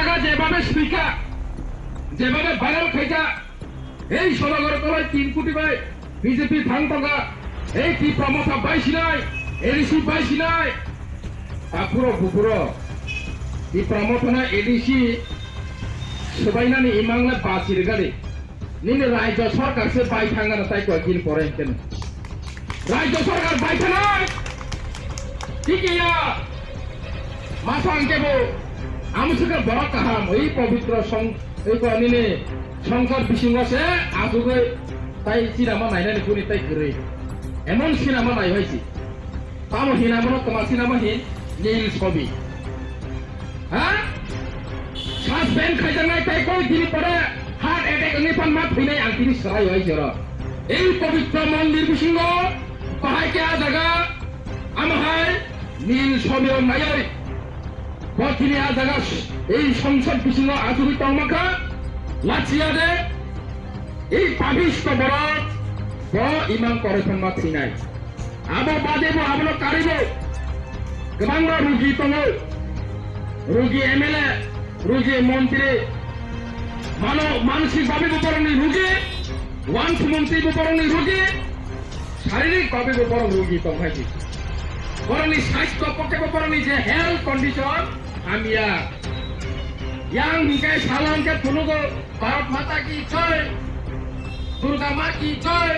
জায়গা যেভাবে স্পিকা যেভাবে ভাইরাল খাইতা এই সদাগর কলাই 3 কোটি ভাই বিজেপি থাংতগা এই কি প্রমোটা পাইছি নাই এডিসি পাইছি নাই তাপুরো বুকুরো এই প্রমোটনা এডিসি সবাইনানি ইমাংলা বাসির গাড়ি নিনে রাজ্য সরকার সে পাই থাঙ্গানা তাই কয়েকদিন পরে কেন রাজ্য সরকার পাইছে নাই ঠিকই না মাসাং কেবো আমসুকে বড় কাহাম এই পবিত্র এই নিনে সংসদ বিসিংসে আজুগে তাই সিনেমা নাইনানি গুনি তাই করে এমন সিনেমা নাই হয়েছে তামো হিনামনো তোমার সিনেমা হিন নীল ছবি হ্যাঁ সাসপেন্ড খাইতে নাই তাই কই দিন পরে হার্ট অ্যাটাক নিপান মা ফিনাই আন্তিনি সরাই হয়েছে র এই পবিত্র মন্দির বিসিংহ পাহাইকে জায়গা আমাহাই নীল ছবি নাই বর্তমানে আ জায়গা এই সংসদ বিসিংহ আজুরি তমাখা লাচিয়া দে এই পাবিষ্ট বড় ইমাম করেছেন মা ফিনাই আবো বাদেব আবলো কারিব গোबां রুগী दङ রুগী এমএলএ রুগী মন্ত্রী মানসিকভাবে বরংনি রুগী ওয়ান্স মন্ত্রী বরংনি রুগী শারীরিকভাবে বরং রুগী দंहायसै বরংনি স্বাস্থ্য পক্ষে বরংনি যে হেলথ কন্ডিশন আমিয়া yang hingga salam ke punugo Bharat Mata ki joy Durga Ma ki joy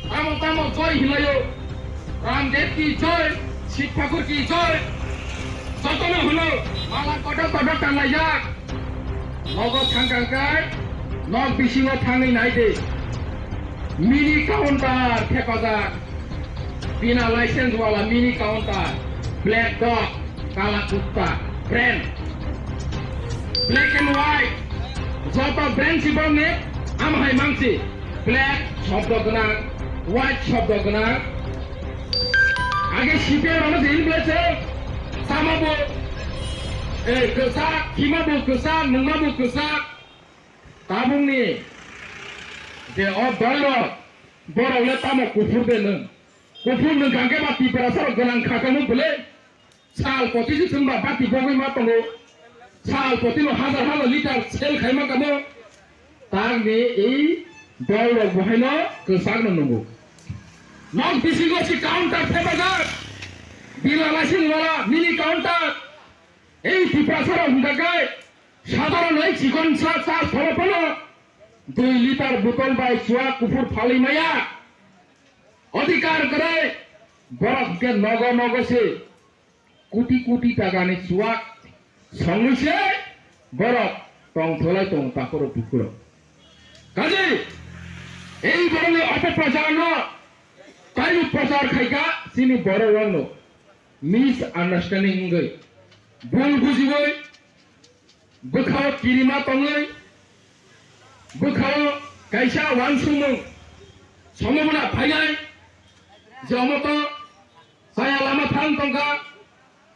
Tamo Tamo joy hilayo Ramdev ki joy Sik Thakur ki joy Jotono holo mala kodok kodok tanglai jak Logo thangkangkai Nog bisingo thangai naide Mini counter thekojak Bina license wala mini counter Black dog Kala kutta brand Black and white যত brand সিবনে আমহাই মাংসি black শব্দ গনা white শব্দ গনা আগে শিপে রনো দিন বলেছে সামাবো এই গোসা কিমাবো গোসা নুমাবো গোসা তাবুংনি যে অ দল বড়লে তামো কুফুর দেন কুফুর নং গাঙ্গে বাতি পরাসর গনাং খাকামু বলে সাল পতিজি সুনবা বাতি বগৈ মা তঙ্গো সাল প্রতিনো হাজার হাজার লিটার সেল খাইমা কামো তার নে এই দল বহাইন গোসাগনো নঙ্গো নক বিসিগসি কাউন্টার ফেবাজার বিলা লাইসেন্স ওয়ালা মিনি কাউন্টার এই টিপ্রাসার হুন্দাকায় সাধারণ এই চিকন চা ফলফল 2 লিটার বোতল বাই চুয়া কুকুর ফালি মায়া অধিকার করে বরফকে নগসে কোটি কোটি টাকা নে চুয়া সংসে বরফ টং থলাই টং তাকর পুকুর কাজে এই ধরনের অপপ্রচার ন তাই প্রচার খাইকা চিনি বড় রং মিস আন্ডারস্ট্যান্ডিং গই ভুল বুঝিবই বখাও কিরিমা টংই বখাও কাইসা ওয়ান সুমুং সম্ভাবনা ফাইনাই জমত সায়া লামা থাং টংকা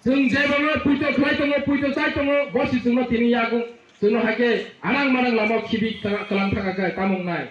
जों जेबो पुइतो खलाय दङ पुइतो चाय दङ बसि जोंनो तिनि यागुं जोंनो हाके आनां मानां लामा खिबि कलाम थाखाय तामुं नाय